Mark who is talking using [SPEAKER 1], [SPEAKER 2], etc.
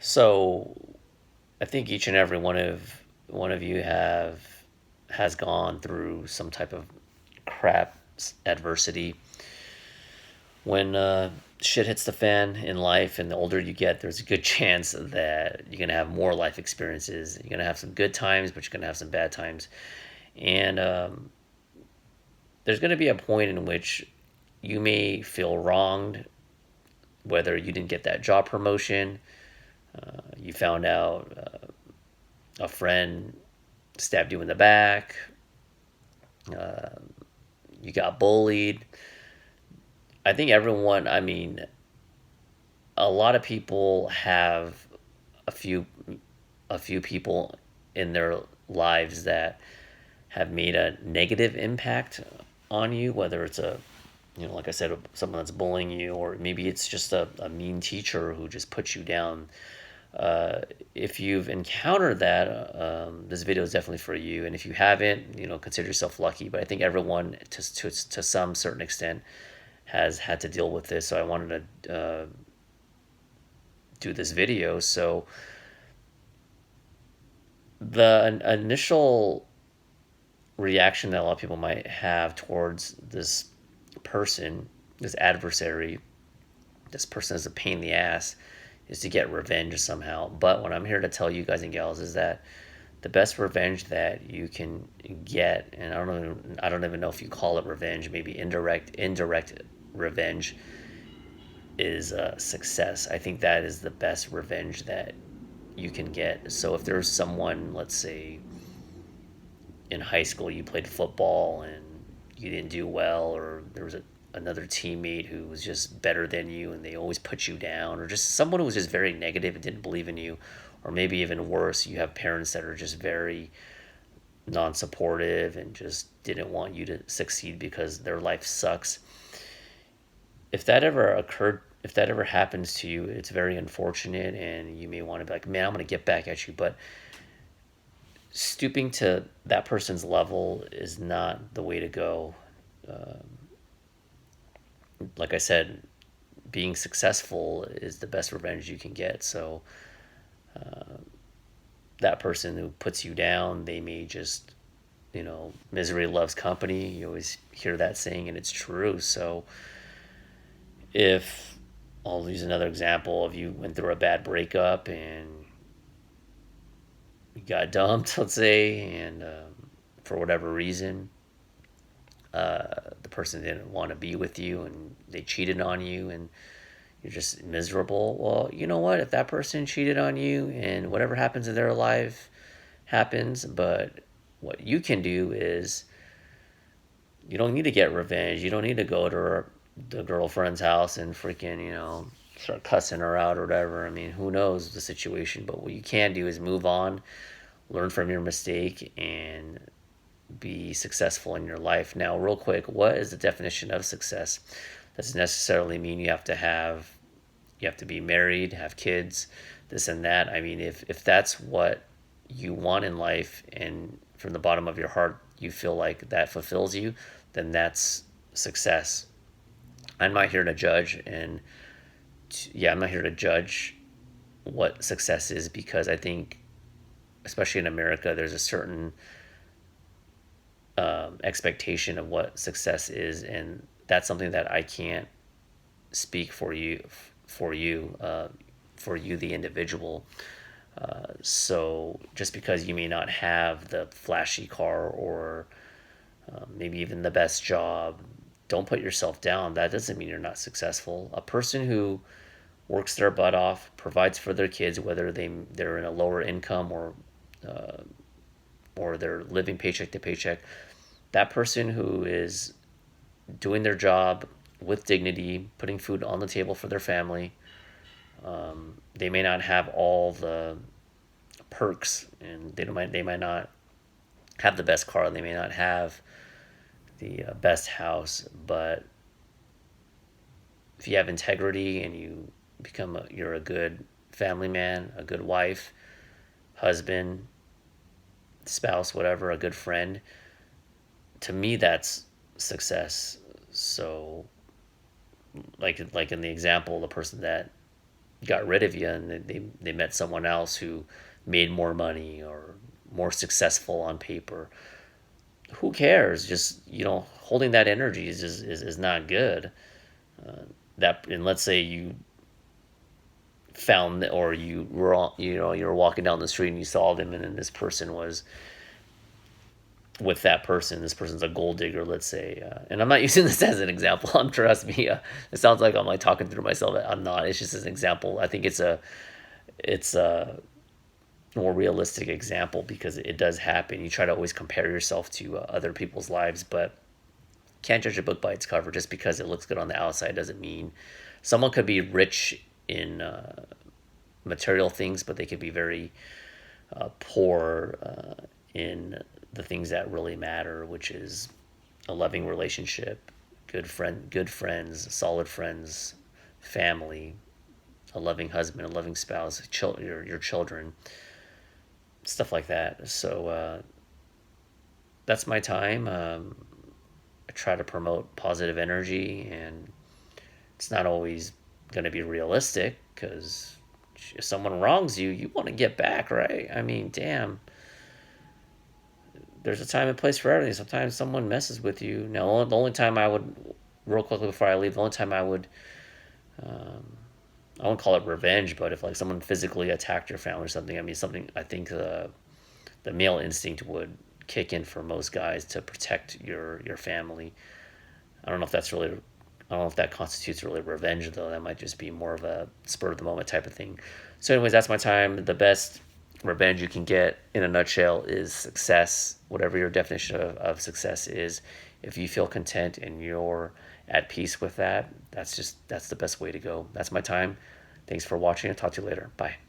[SPEAKER 1] So I think each and every one of you has gone through some type of crap adversity. When shit hits the fan in life, and the older you get, there's a good chance that you're gonna have more life experiences. You're gonna have some good times, but you're gonna have some bad times, and there's gonna be a point in which you may feel wronged, whether you didn't get that job promotion, you found out a friend stabbed you in the back, you got bullied. I think everyone, I mean, a lot of people have a few a few people in their lives that have made a negative impact on you, whether it's like I said, someone that's bullying you, or maybe it's just a mean teacher who just puts you down. If you've encountered that, this video is definitely for you. And if you haven't, consider yourself lucky. But I think everyone, to some certain extent, has had to deal with this. So I wanted to do this video. So the initial reaction that a lot of people might have towards this person, this adversary, this person is a pain in the ass, is to get revenge somehow. But what I'm here to tell you guys and gals is that the best revenge that you can get, and I don't even know if you call it revenge, maybe indirect revenge, is success. I think that is the best revenge that you can get. So if there's someone, let's say in high school you played football and you didn't do well, or there was another teammate who was just better than you and they always put you down, or just someone who was just very negative and didn't believe in you, or maybe even worse, you have parents that are just very non-supportive and just didn't want you to succeed because their life sucks. If that ever occurred, if that ever happens to you, it's very unfortunate, and you may want to be like, man, I'm going to get back at you. But stooping to that person's level is not the way to go. Like I said, being successful is the best revenge you can get. So that person who puts you down, they may just, misery loves company. You always hear that saying, and it's true. So if I'll use another example, if you went through a bad breakup and you got dumped, let's say, and for whatever reason, the person didn't want to be with you and they cheated on you, and you're just miserable. Well, you know what? If that person cheated on you and whatever happens in their life happens, but what you can do is you don't need to get revenge. You don't need to go to the girlfriend's house and freaking, start cussing her out or whatever. I mean, who knows the situation, but what you can do is move on, learn from your mistake, and be successful in your life. Now, real quick, what is the definition of success? Doesn't necessarily mean you have to be married, have kids, this and that. I mean, if that's what you want in life, and from the bottom of your heart you feel like that fulfills you, then that's success. I'm not here to judge, and yeah, I'm not here to judge what success is, because I think, especially in America, there's a certain expectation of what success is, and that's something that I can't speak for you, for you, for you, the individual. So just because you may not have the flashy car, or maybe even the best job, don't put yourself down. That doesn't mean you're not successful. A person who works their butt off, provides for their kids, whether they're in a lower income, or they're living paycheck to paycheck, that person who is doing their job with dignity, putting food on the table for their family, they may not have all the perks, and they might not have the best car, they may not have the best house, but if you have integrity and you're a good family man, a good wife, husband, spouse, whatever, a good friend, to me that's success. So like in the example, the person that got rid of you and they met someone else who made more money or more successful on paper. Who cares? Just, holding that energy is not good. And let's say you found, or you were you were walking down the street and you saw them, and then this person was with that person. This person's a gold digger, let's say, and I'm not using this as an example. Trust me, it sounds like I'm like talking through myself. I'm not. It's just an example. I think it's a more realistic example because it does happen. You try to always compare yourself to other people's lives, but can't judge a book by its cover. Just because it looks good on the outside doesn't mean someone could be rich in material things, but they could be very poor in the things that really matter, which is a loving relationship, good friends, solid friends, family, a loving husband, a loving spouse, your children, stuff like that. So that's my time. I try to promote positive energy, and it's not always going to be realistic because if someone wrongs you, you want to get back, right? I mean, damn. There's a time and place for everything. Sometimes someone messes with you. Now, the only time I would, real quickly before I leave, the only time I would, I won't call it revenge, but if like someone physically attacked your family or something, I mean, something I think the male instinct would kick in for most guys to protect your family. I don't know if that's really, I don't know if that constitutes really revenge though. That might just be more of a spur of the moment type of thing. So, anyways, that's my time. The best revenge you can get in a nutshell is success, whatever your definition of success is. If you feel content and you're at peace with that, that's the best way to go. That's my time. Thanks for watching. I'll talk to you later. Bye.